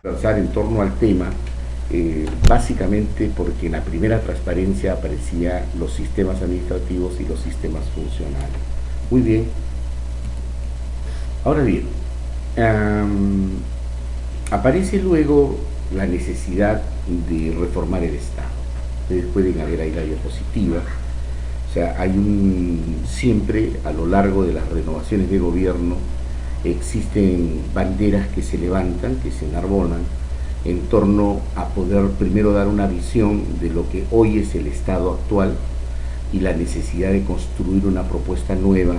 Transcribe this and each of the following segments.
Conversar en torno al tema, básicamente porque en la primera transparencia aparecían los sistemas administrativos y los sistemas funcionales. Muy bien. Ahora bien, aparece luego la necesidad de reformar el Estado. Ustedes pueden ver ahí la diapositiva. O sea, siempre a lo largo de las renovaciones de gobierno existen banderas que se levantan, que se enarbolan en torno a poder primero dar una visión de lo que hoy es el Estado actual y la necesidad de construir una propuesta nueva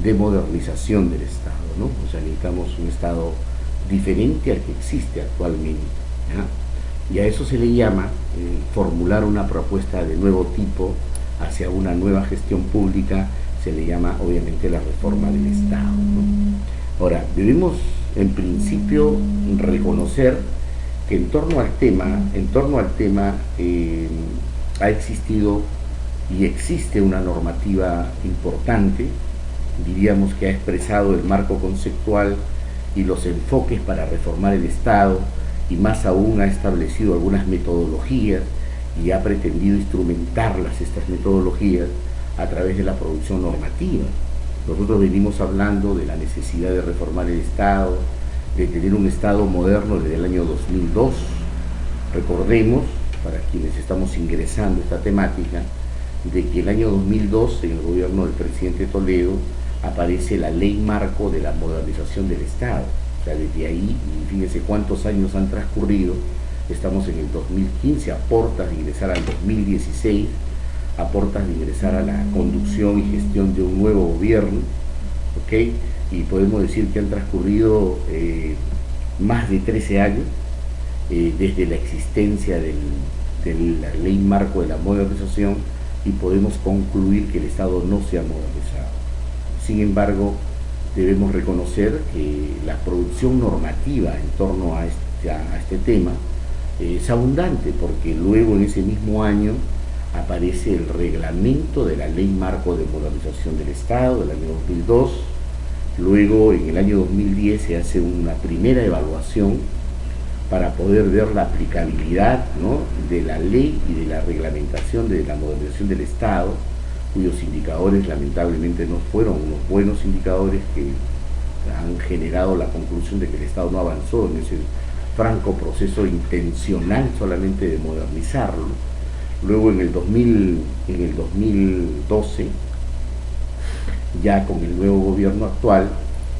de modernización del Estado, ¿no? O sea, necesitamos un Estado diferente al que existe actualmente, ¿ya? Y a eso se le llama formular una propuesta de nuevo tipo hacia una nueva gestión pública, se le llama obviamente la reforma del Estado, ¿no? Ahora, debemos en principio reconocer que en torno al tema ha existido y existe una normativa importante, diríamos que ha expresado el marco conceptual y los enfoques para reformar el Estado, y más aún ha establecido algunas metodologías y ha pretendido instrumentarlas, estas metodologías, a través de la producción normativa. Nosotros venimos hablando de la necesidad de reformar el Estado, de tener un Estado moderno desde el año 2002. Recordemos, para quienes estamos ingresando a esta temática, de que el año 2002, en el gobierno del presidente Toledo, aparece la Ley Marco de la Modernización del Estado. O sea, desde ahí, y fíjense cuántos años han transcurrido, estamos en el 2015, a portas de ingresar al 2016, a portas de ingresar a la conducción y gestión de un nuevo gobierno, ¿ok? Y podemos decir que han transcurrido más de 13 años desde la existencia de la Ley Marco de la Modernización, y podemos concluir que el Estado no se ha modernizado. Sin embargo, debemos reconocer que la producción normativa en torno a este tema es abundante, porque luego en ese mismo año aparece el reglamento de la Ley Marco de Modernización del Estado del año 2002, luego en el año 2010 se hace una primera evaluación para poder ver la aplicabilidad, ¿no?, de la ley y de la reglamentación de la modernización del Estado, cuyos indicadores lamentablemente no fueron unos buenos indicadores que han generado la conclusión de que el Estado no avanzó en ese franco proceso intencional solamente de modernizarlo. Luego en el 2012, ya con el nuevo gobierno actual,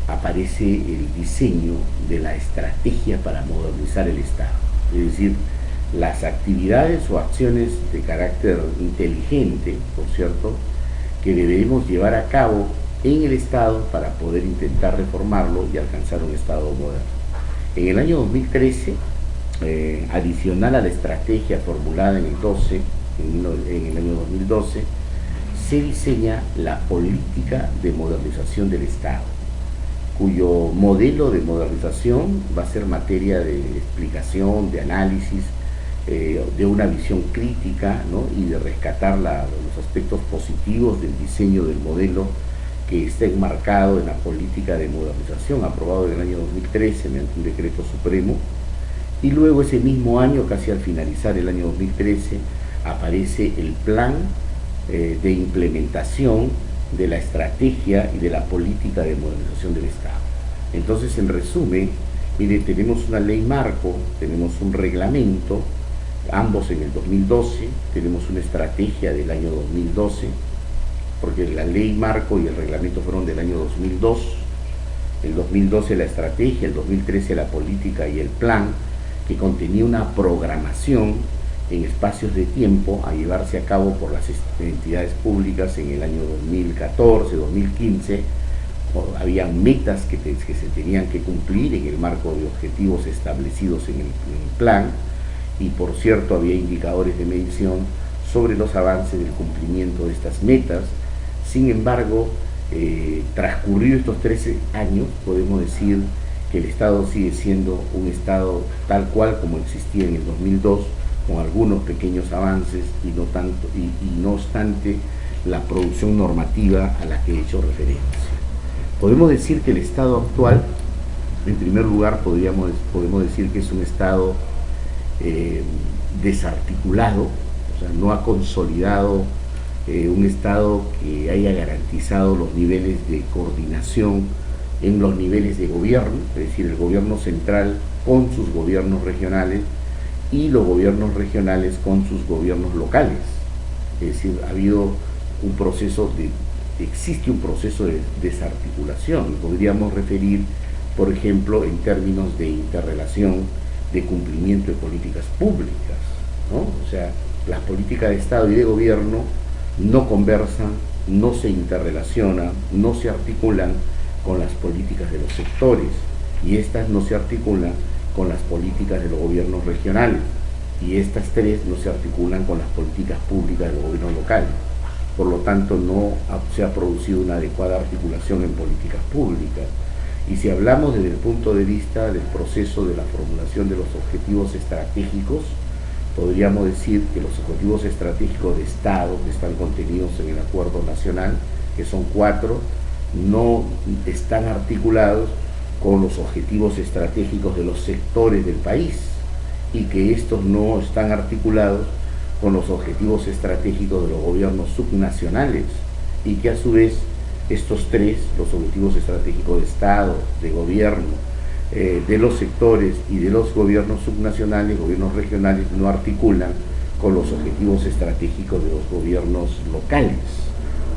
aparece el diseño de la estrategia para modernizar el Estado. Es decir, las actividades o acciones de carácter inteligente, por cierto, que debemos llevar a cabo en el Estado para poder intentar reformarlo y alcanzar un Estado moderno. En el año 2013, adicional a la estrategia formulada en el año 2012, se diseña la política de modernización del Estado, cuyo modelo de modernización va a ser materia de explicación, de análisis, de una visión crítica, ¿no?, y de rescatar los aspectos positivos del diseño del modelo que está enmarcado en la política de modernización aprobado en el año 2013 mediante un decreto supremo. Y luego ese mismo año, casi al finalizar el año 2013, aparece el plan de implementación de la estrategia y de la política de modernización del Estado. Entonces, en resumen, mire, tenemos una ley marco, tenemos un reglamento, ambos en el 2012, tenemos una estrategia del año 2012, porque la ley marco y el reglamento fueron del año 2002, el 2012 la estrategia, el 2013 la política y el plan, que contenía una programación en espacios de tiempo a llevarse a cabo por las entidades públicas en el año 2014, 2015. Había metas que se tenían que cumplir en el marco de objetivos establecidos en el plan, y por cierto había indicadores de medición sobre los avances del cumplimiento de estas metas. Sin embargo, transcurridos estos 13 años, podemos decir que el Estado sigue siendo un Estado tal cual como existía en el 2002, con algunos pequeños avances y no obstante la producción normativa a la que he hecho referencia. Podemos decir que el Estado actual En primer lugar, podemos decir que es un Estado desarticulado, o sea, no ha consolidado un Estado que haya garantizado los niveles de coordinación en los niveles de gobierno, es decir, el gobierno central con sus gobiernos regionales y los gobiernos regionales con sus gobiernos locales. Es decir, ha habido un proceso existe un proceso de desarticulación. Podríamos referir, por ejemplo, en términos de interrelación, de cumplimiento de políticas públicas, ¿no? O sea, las políticas de Estado y de gobierno no conversan, no se interrelacionan, no se articulan con las políticas de los sectores, y estas no se articulan con las políticas de los gobiernos regionales, y estas tres no se articulan con las políticas públicas de los gobiernos locales. Por lo tanto, no se ha producido una adecuada articulación en políticas públicas. Y si hablamos desde el punto de vista del proceso de la formulación de los objetivos estratégicos, podríamos decir que los objetivos estratégicos de Estado que están contenidos en el Acuerdo Nacional, que son 4, no están articulados con los objetivos estratégicos de los sectores del país, y que estos no están articulados con los objetivos estratégicos de los gobiernos subnacionales, y que a su vez estos tres, los objetivos estratégicos de Estado, de gobierno, de los sectores y de los gobiernos subnacionales, gobiernos regionales, no articulan con los objetivos estratégicos de los gobiernos locales.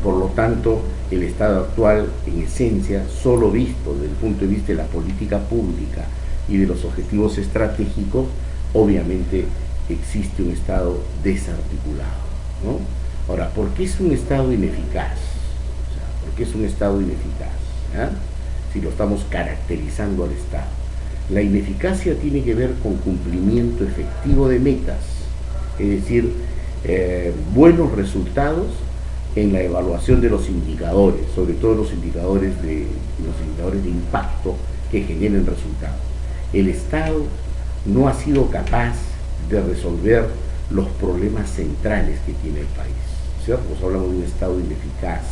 Por lo tanto, el Estado actual, en esencia, solo visto desde el punto de vista de la política pública y de los objetivos estratégicos, obviamente existe un Estado desarticulado, ¿no? Ahora, ¿por qué es un Estado ineficaz? O sea, ¿por qué es un Estado ineficaz? Si lo estamos caracterizando al Estado. La ineficacia tiene que ver con cumplimiento efectivo de metas, es decir, buenos resultados en la evaluación de los indicadores, sobre todo los indicadores de impacto que generen resultados. El Estado no ha sido capaz de resolver los problemas centrales que tiene el país, ¿cierto? Pues hablamos de un Estado ineficaz.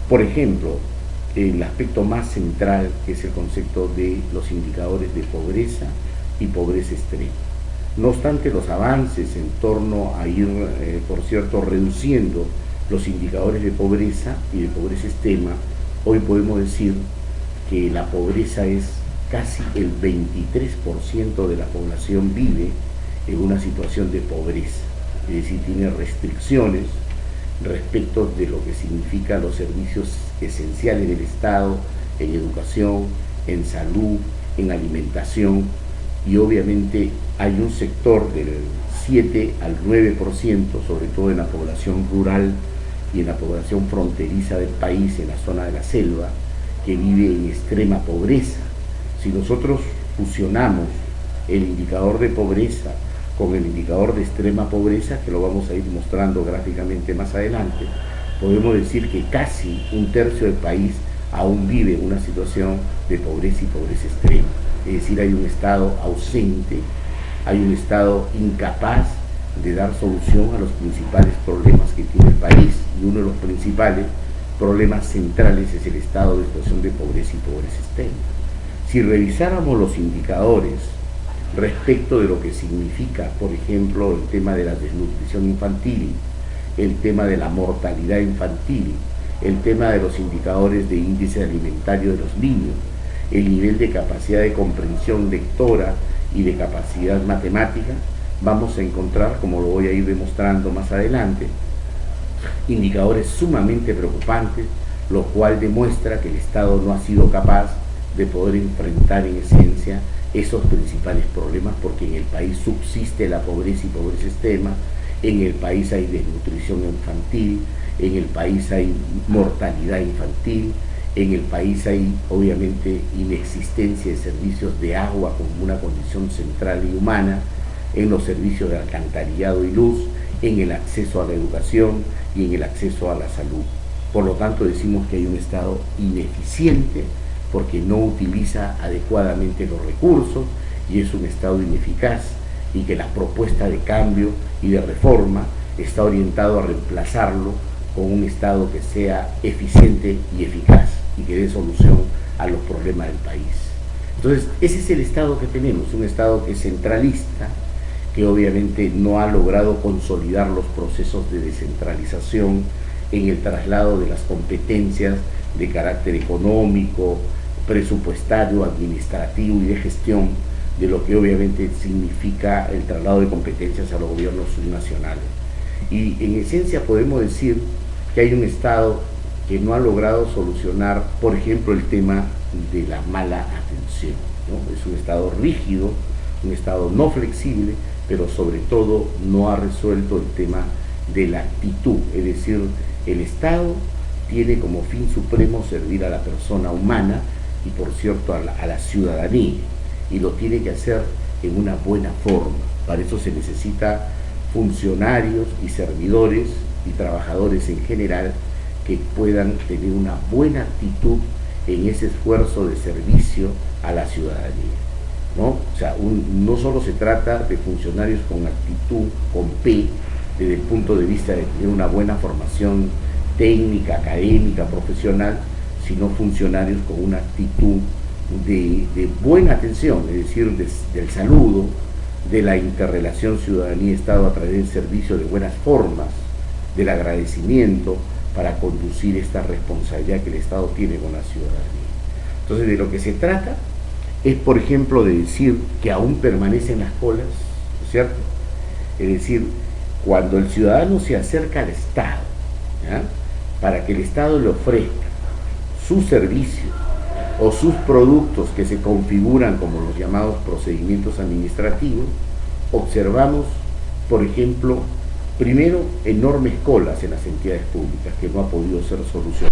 Por ejemplo, el aspecto más central, que es el concepto de los indicadores de pobreza y pobreza extrema. No obstante los avances en torno a ir, por cierto, reduciendo los indicadores de pobreza y de pobreza extrema, hoy podemos decir que la pobreza es casi el 23% de la población vive en una situación de pobreza, es decir, tiene restricciones respecto de lo que significan los servicios esenciales del Estado en educación, en salud, en alimentación, y obviamente hay un sector del 7 al 9%, sobre todo en la población rural y en la población fronteriza del país, en la zona de la selva, que vive en extrema pobreza. Si nosotros fusionamos el indicador de pobreza con el indicador de extrema pobreza, que lo vamos a ir mostrando gráficamente más adelante, podemos decir que casi un tercio del país aún vive en una situación de pobreza y pobreza extrema. Es decir, hay un Estado ausente, hay un Estado incapaz de dar solución a los principales problemas que tiene el país, y uno de los principales problemas centrales es el estado de situación de pobreza y pobreza extrema. Si revisáramos los indicadores respecto de lo que significa, por ejemplo, el tema de la desnutrición infantil, el tema de la mortalidad infantil, el tema de los indicadores de índice alimentario de los niños, el nivel de capacidad de comprensión lectora y de capacidad matemática, vamos a encontrar, como lo voy a ir demostrando más adelante, indicadores sumamente preocupantes, lo cual demuestra que el Estado no ha sido capaz de poder enfrentar en esencia esos principales problemas, porque en el país subsiste la pobreza y pobreza extrema, en el país hay desnutrición infantil, en el país hay mortalidad infantil, en el país hay obviamente inexistencia de servicios de agua como una condición central y humana, en los servicios de alcantarillado y luz, en el acceso a la educación y en el acceso a la salud. Por lo tanto, decimos que hay un Estado ineficiente porque no utiliza adecuadamente los recursos, y es un Estado ineficaz, y que la propuesta de cambio y de reforma está orientado a reemplazarlo con un Estado que sea eficiente y eficaz y que dé solución a los problemas del país. Entonces, ese es el Estado que tenemos, un Estado que es centralista, que obviamente no ha logrado consolidar los procesos de descentralización en el traslado de las competencias de carácter económico, presupuestario, administrativo y de gestión, de lo que obviamente significa el traslado de competencias a los gobiernos subnacionales. Y en esencia podemos decir que hay un Estado que no ha logrado solucionar, por ejemplo, el tema de la mala atención, ¿no? Es un Estado rígido, un Estado no flexible, pero sobre todo no ha resuelto el tema de la actitud, es decir, el Estado tiene como fin supremo servir a la persona humana y por cierto a la ciudadanía, y lo tiene que hacer en una buena forma. Para eso se necesita funcionarios y servidores y trabajadores en general que puedan tener una buena actitud en ese esfuerzo de servicio a la ciudadanía, ¿no? O sea, no solo se trata de funcionarios con actitud, con P, desde el punto de vista de tener una buena formación técnica, académica, profesional, sino funcionarios con una actitud de buena atención, es decir, del saludo, de la interrelación ciudadanía-Estado a través del servicio de buenas formas, del agradecimiento para conducir esta responsabilidad que el Estado tiene con la ciudadanía. Entonces, de lo que se trata es, por ejemplo, de decir que aún permanecen las colas, ¿no es cierto? Es decir, cuando el ciudadano se acerca al Estado, ¿ya?, para que el Estado le ofrezca sus servicios o sus productos que se configuran como los llamados procedimientos administrativos, observamos, por ejemplo, primero, enormes colas en las entidades públicas que no ha podido ser solucionada.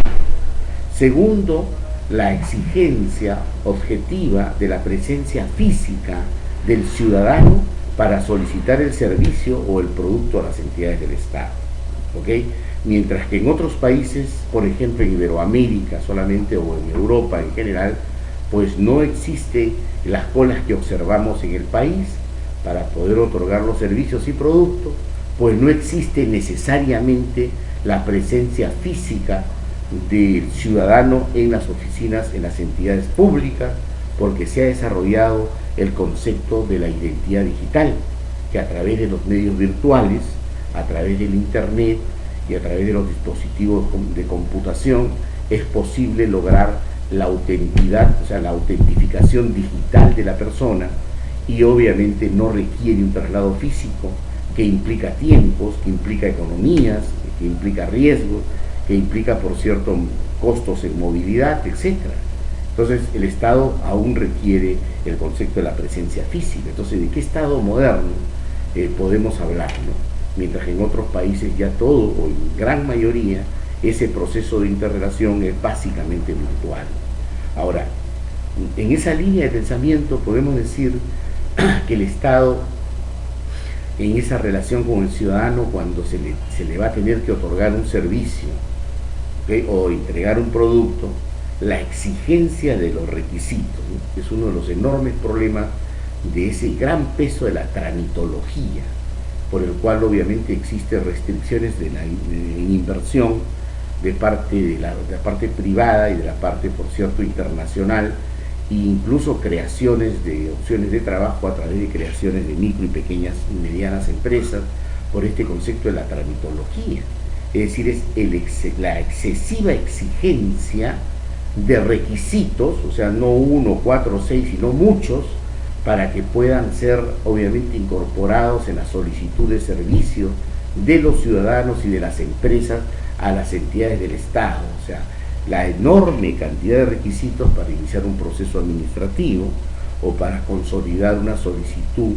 Segundo, la exigencia objetiva de la presencia física del ciudadano para solicitar el servicio o el producto a las entidades del Estado, ¿ok? Mientras que en otros países, por ejemplo en Iberoamérica solamente o en Europa en general, pues no existen las colas que observamos en el país para poder otorgar los servicios y productos, pues no existe necesariamente la presencia física del ciudadano en las oficinas, en las entidades públicas, porque se ha desarrollado el concepto de la identidad digital, que a través de los medios virtuales, a través del Internet y a través de los dispositivos de computación, es posible lograr la autenticidad, o sea, la autentificación digital de la persona, y obviamente no requiere un traslado físico que implica tiempos, que implica economías, que implica riesgos, que implica, por cierto, costos en movilidad, etc. Entonces, el Estado aún requiere el concepto de la presencia física. Entonces, ¿de qué Estado moderno podemos hablar, ¿no? Mientras que en otros países ya todo, o en gran mayoría, ese proceso de interrelación es básicamente virtual. Ahora, en esa línea de pensamiento podemos decir que el Estado, en esa relación con el ciudadano, cuando se le va a tener que otorgar un servicio, ¿okay?, o entregar un producto, la exigencia de los requisitos, ¿no?, es uno de los enormes problemas de ese gran peso de la tramitología, por el cual obviamente existen restricciones de inversión de la parte privada y de la parte, por cierto, internacional, e incluso creaciones de opciones de trabajo a través de creaciones de micro y pequeñas y medianas empresas por este concepto de la tramitología. Es decir, es la excesiva exigencia de requisitos, o sea, no 1, 4, 6, sino muchos, para que puedan ser obviamente incorporados en la solicitud de servicio de los ciudadanos y de las empresas a las entidades del Estado. O sea, la enorme cantidad de requisitos para iniciar un proceso administrativo o para consolidar una solicitud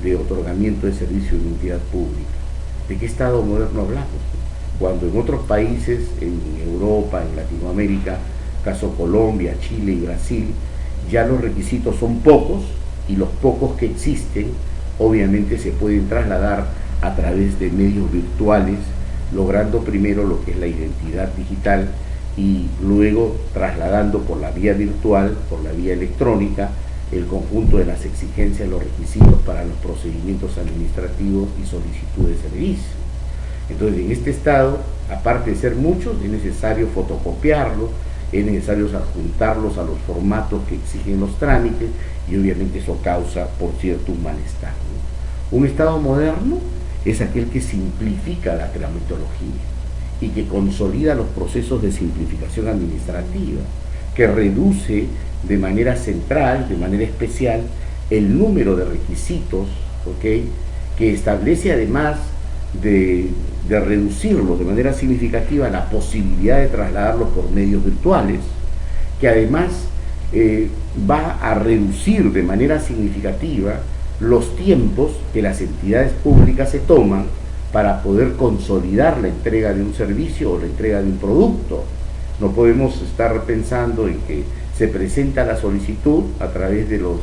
de otorgamiento de servicio de una entidad pública. ¿De qué Estado moderno hablamos? Cuando en otros países, en Europa, en Latinoamérica, caso Colombia, Chile y Brasil, ya los requisitos son pocos, y los pocos que existen obviamente se pueden trasladar a través de medios virtuales, logrando primero lo que es la identidad digital y luego trasladando por la vía virtual, por la vía electrónica, el conjunto de las exigencias, los requisitos para los procedimientos administrativos y solicitud de servicio. Entonces, en este estado, aparte de ser muchos, es necesario fotocopiarlos es necesario adjuntarlos a los formatos que exigen los trámites y obviamente eso causa, por cierto, un malestar, ¿no? Un Estado moderno es aquel que simplifica la tramitología y que consolida los procesos de simplificación administrativa, que reduce de manera central, de manera especial, el número de requisitos, ¿okay?, que establece además de reducirlos de manera significativa la posibilidad de trasladarlos por medios virtuales, que además va a reducir de manera significativa los tiempos que las entidades públicas se toman para poder consolidar la entrega de un servicio o la entrega de un producto. No podemos estar pensando en que se presenta la solicitud a través de los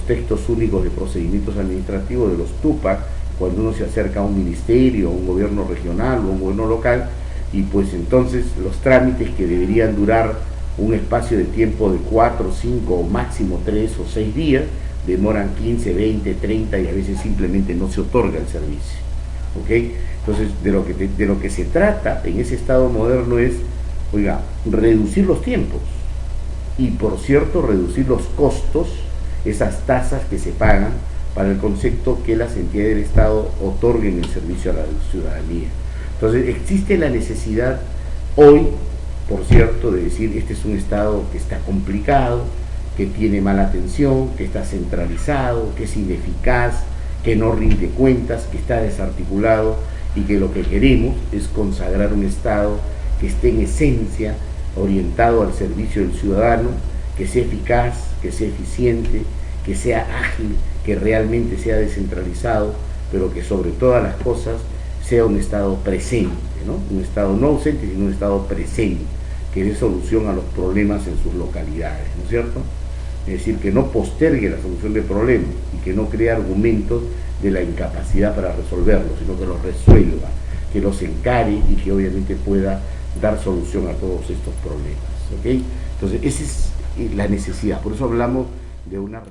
textos únicos de procedimientos administrativos, de los TUPAC, cuando uno se acerca a un ministerio, a un gobierno regional o a un gobierno local, y pues entonces los trámites que deberían durar un espacio de tiempo de 4, 5 o máximo 3 o 6 días, demoran 15, 20, 30 y a veces simplemente no se otorga el servicio. ¿Okay? Entonces, de lo que se trata en ese Estado moderno es, oiga, reducir los tiempos y, por cierto, reducir los costos, esas tasas que se pagan para el concepto que las entidades del Estado otorguen el servicio a la ciudadanía. Entonces, existe la necesidad hoy, por cierto, de decir, este es un Estado que está complicado, que tiene mala atención, que está centralizado, que es ineficaz, que no rinde cuentas, que está desarticulado y que lo que queremos es consagrar un Estado que esté en esencia orientado al servicio del ciudadano, que sea eficaz, que sea eficiente, que sea ágil, que realmente sea descentralizado, pero que sobre todas las cosas sea un Estado presente, ¿no? Un Estado no ausente, sino un Estado presente, que dé solución a los problemas en sus localidades, ¿no es cierto? Es decir, que no postergue la solución de problemas y que no cree argumentos de la incapacidad para resolverlos, sino que los resuelva, que los encare y que obviamente pueda dar solución a todos estos problemas, ¿ok? Entonces, esa es la necesidad, por eso hablamos de una